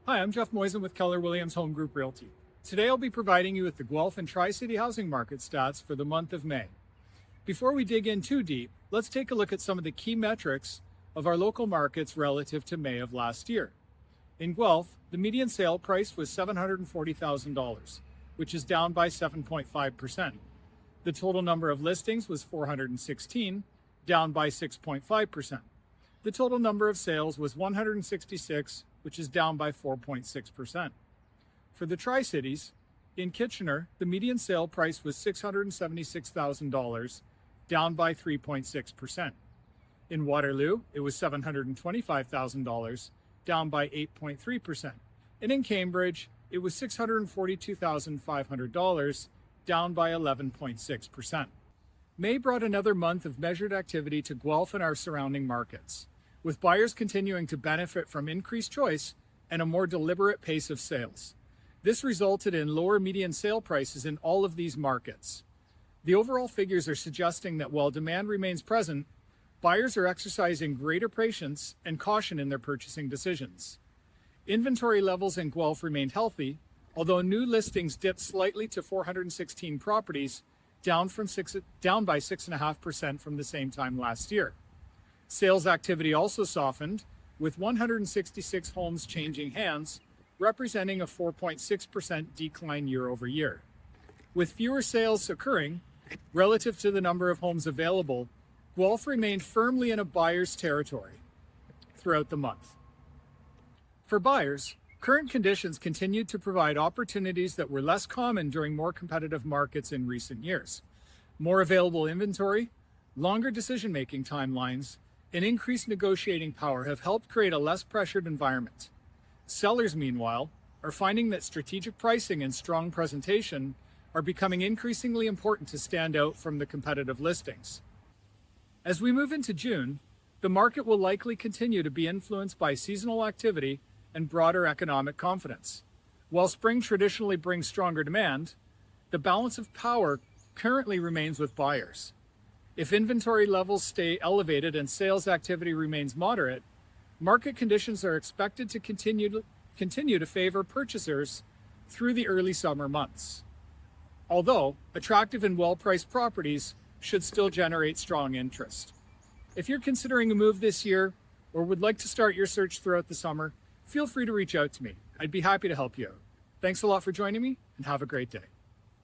Hi, I'm Jeff Moisen with Keller Williams Home Group Realty. Today I'll be providing you with the Guelph and Tri-City housing market stats for the month of May. Before we dig in too deep, let's take a look at some of the key metrics of our local markets relative to May of last year. In Guelph, the median sale price was $740,000, which is down by 7.5%. The total number of listings was 416, down by 6.5%. The total number of sales was 166, which is down by 4.6%. For the Tri-Cities, in Kitchener, the median sale price was $676,000, down by 3.6%. In Waterloo, it was $725,000, down by 8.3%. And in Cambridge, it was $642,500, down by 11.6%. May brought another month of measured activity to Guelph and our surrounding markets, with buyers continuing to benefit from increased choice and a more deliberate pace of sales. This resulted in lower median sale prices in all of these markets. The overall figures are suggesting that while demand remains present, buyers are exercising greater patience and caution in their purchasing decisions. Inventory levels in Guelph remained healthy, although new listings dipped slightly to 416 properties, down by 6.5% from the same time last year. Sales activity also softened, with 166 homes changing hands, representing a 4.6% decline year over year. With fewer sales occurring relative to the number of homes available, Guelph remained firmly in a buyer's territory throughout the month. For buyers, current conditions continued to provide opportunities that were less common during more competitive markets in recent years. More available inventory, longer decision-making timelines, and increased negotiating power have helped create a less pressured environment. Sellers, meanwhile, are finding that strategic pricing and strong presentation are becoming increasingly important to stand out from the competitive listings. As we move into June, the market will likely continue to be influenced by seasonal activity and broader economic confidence. While spring traditionally brings stronger demand, the balance of power currently remains with buyers. If inventory levels stay elevated and sales activity remains moderate, market conditions are expected to continue to favor purchasers through the early summer months. Although attractive and well-priced properties should still generate strong interest. If you're considering a move this year or would like to start your search throughout the summer, feel free to reach out to me. I'd be happy to help you out. Thanks a lot for joining me and have a great day.